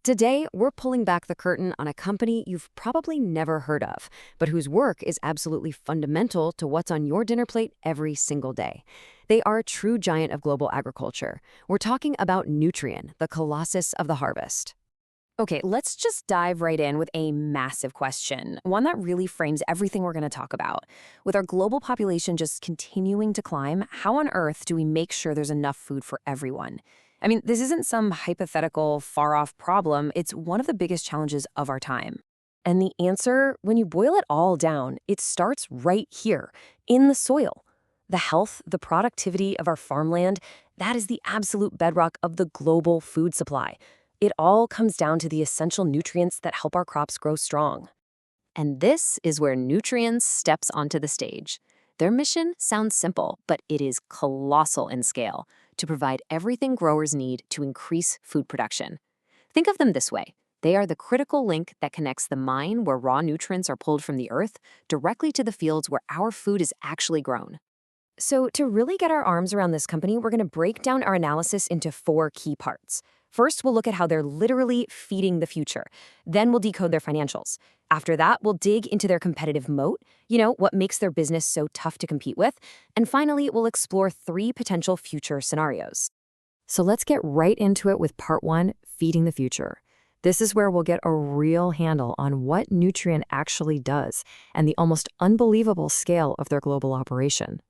Today, we're pulling back the curtain on a company you've probably never heard of, but whose work is absolutely fundamental to what's on your dinner plate every single day. They are a true giant of global agriculture. We're talking about Nutrien, the colossus of the harvest. Okay, let's just dive right in with a massive question, one that really frames everything we're going to talk about. With our global population just continuing to climb, how on earth do we make sure there's enough food for everyone? I mean, this isn't some hypothetical, far-off problem. It's one of the biggest challenges of our time. And the answer, when you boil it all down, it starts right here, in the soil. The health, the productivity of our farmland, that is the absolute bedrock of the global food supply. It all comes down to the essential nutrients that help our crops grow strong. And this is where Nutrien steps onto the stage. Their mission sounds simple, but it is colossal in scale, to provide everything growers need to increase food production. Think of them this way. They are the critical link that connects the mine where raw nutrients are pulled from the earth directly to the fields where our food is actually grown. So to really get our arms around this company, we're going to break down our analysis into 4 key parts. First, we'll look at how they're literally feeding the future. Then we'll decode their financials. After that, we'll dig into their competitive moat, what makes their business so tough to compete with. And finally, we'll explore 3 potential future scenarios. So let's get right into it with part 1, feeding the future. This is where we'll get a real handle on what Nutrien actually does and the almost unbelievable scale of their global operation.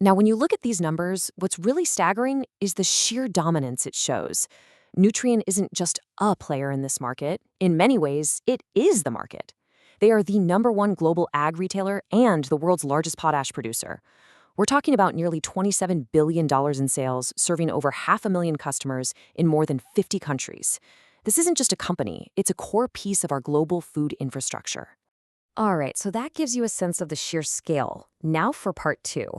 Now, when you look at these numbers, what's really staggering is the sheer dominance it shows. Nutrien isn't just a player in this market. In many ways, it is the market. They are the #1 global ag retailer and the world's largest potash producer. We're talking about nearly $27 billion in sales, serving over 500,000 customers in more than 50 countries. This isn't just a company, it's a core piece of our global food infrastructure. All right, so that gives you a sense of the sheer scale. Now for part 2.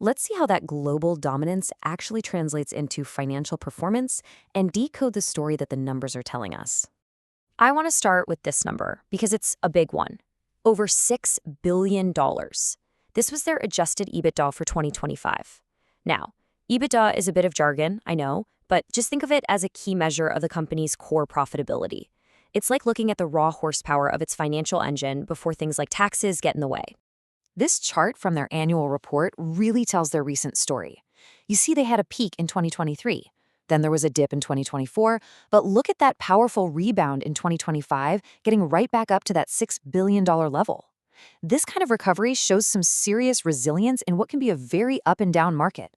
Let's see how that global dominance actually translates into financial performance and decode the story that the numbers are telling us. I want to start with this number because it's a big one. Over $6 billion. This was their adjusted EBITDA for 2025. Now, EBITDA is a bit of jargon, I know, but just think of it as a key measure of the company's core profitability. It's like looking at the raw horsepower of its financial engine before things like taxes get in the way. This chart from their annual report really tells their recent story. You see they had a peak in 2023. Then there was a dip in 2024, but look at that powerful rebound in 2025, getting right back up to that $6 billion level. This kind of recovery shows some serious resilience in what can be a very up and down market.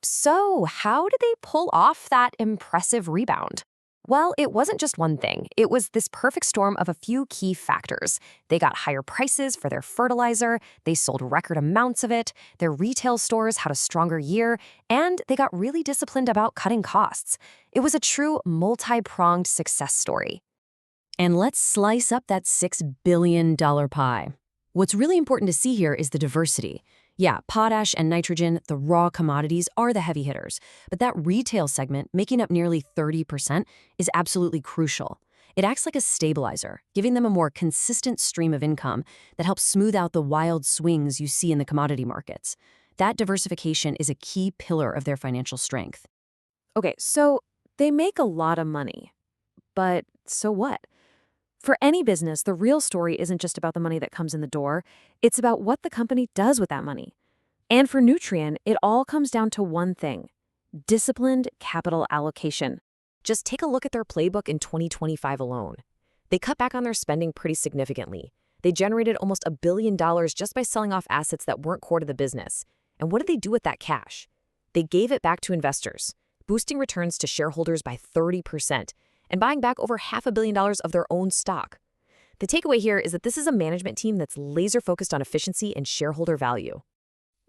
So, how did they pull off that impressive rebound? Well, it wasn't just one thing. It was this perfect storm of a few key factors. They got higher prices for their fertilizer, they sold record amounts of it, their retail stores had a stronger year, and they got really disciplined about cutting costs. It was a true multi-pronged success story. And let's slice up that $6 billion pie. What's really important to see here is the diversity. Yeah, potash and nitrogen, the raw commodities, are the heavy hitters. But that retail segment, making up nearly 30%, is absolutely crucial. It acts like a stabilizer, giving them a more consistent stream of income that helps smooth out the wild swings you see in the commodity markets. That diversification is a key pillar of their financial strength. Okay, so they make a lot of money. But so what? For any business, the real story isn't just about the money that comes in the door. It's about what the company does with that money. And for Nutrien, it all comes down to one thing: disciplined capital allocation. Just take a look at their playbook in 2025 alone. They cut back on their spending pretty significantly. They generated almost $1 billion just by selling off assets that weren't core to the business. And what did they do with that cash? They gave it back to investors, boosting returns to shareholders by 30%. And buying back over $500 million of their own stock. The takeaway here is that this is a management team that's laser-focused on efficiency and shareholder value.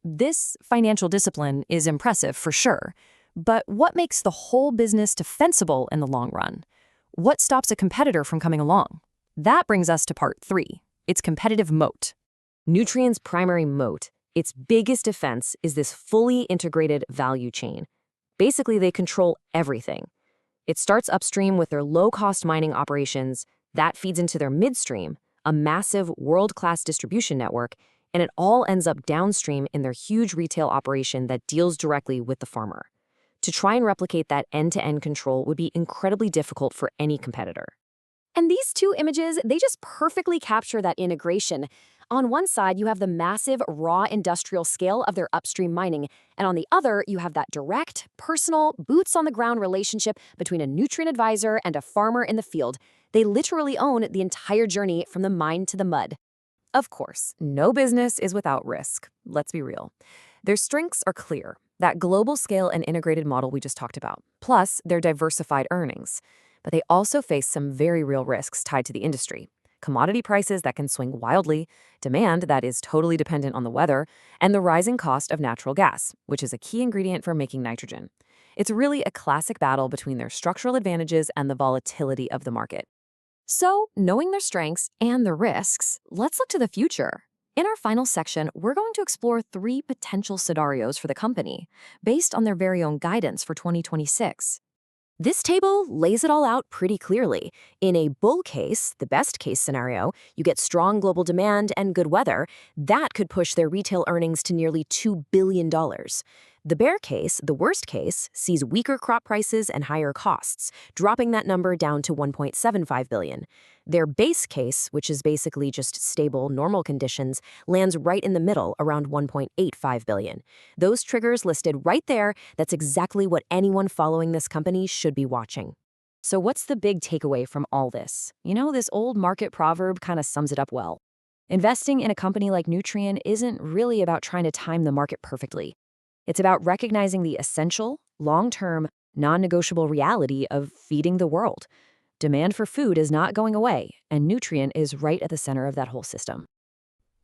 This financial discipline is impressive for sure, but what makes the whole business defensible in the long run? What stops a competitor from coming along? That brings us to part 3, its competitive moat. Nutrien's primary moat, its biggest defense, is this fully integrated value chain. Basically, they control everything. It starts upstream with their low-cost mining operations, that feeds into their midstream, a massive world-class distribution network, and it all ends up downstream in their huge retail operation that deals directly with the farmer. To try and replicate that end-to-end control would be incredibly difficult for any competitor. And these two images, they just perfectly capture that integration. On one side, you have the massive raw industrial scale of their upstream mining, and on the other, you have that direct, personal, boots-on-the-ground relationship between a nutrient advisor and a farmer in the field. They literally own the entire journey from the mine to the mud. Of course, no business is without risk. Let's be real. Their strengths are clear. That global scale and integrated model we just talked about, plus their diversified earnings. But they also face some very real risks tied to the industry. Commodity prices that can swing wildly, demand that is totally dependent on the weather, and the rising cost of natural gas, which is a key ingredient for making nitrogen. It's really a classic battle between their structural advantages and the volatility of the market. So, knowing their strengths and the risks, let's look to the future. In our final section, we're going to explore 3 potential scenarios for the company, based on their very own guidance for 2026. This table lays it all out pretty clearly. In a bull case, the best case scenario, you get strong global demand and good weather. That could push their retail earnings to nearly $2 billion. The bear case, the worst case, sees weaker crop prices and higher costs, dropping that number down to $1.75 billion. Their base case, which is basically just stable, normal conditions, lands right in the middle, around $1.85 billion. Those triggers listed right there, that's exactly what anyone following this company should be watching. So what's the big takeaway from all this? This old market proverb kind of sums it up well. Investing in a company like Nutrien isn't really about trying to time the market perfectly. It's about recognizing the essential, long-term, non-negotiable reality of feeding the world. Demand for food is not going away, and Nutrien is right at the center of that whole system.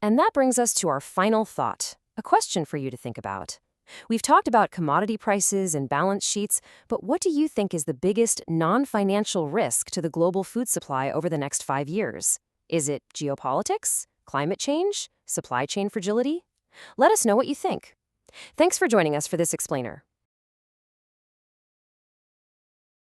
And that brings us to our final thought, a question for you to think about. We've talked about commodity prices and balance sheets, but what do you think is the biggest non-financial risk to the global food supply over the next 5 years? Is it geopolitics, climate change, supply chain fragility? Let us know what you think. Thanks for joining us for this explainer.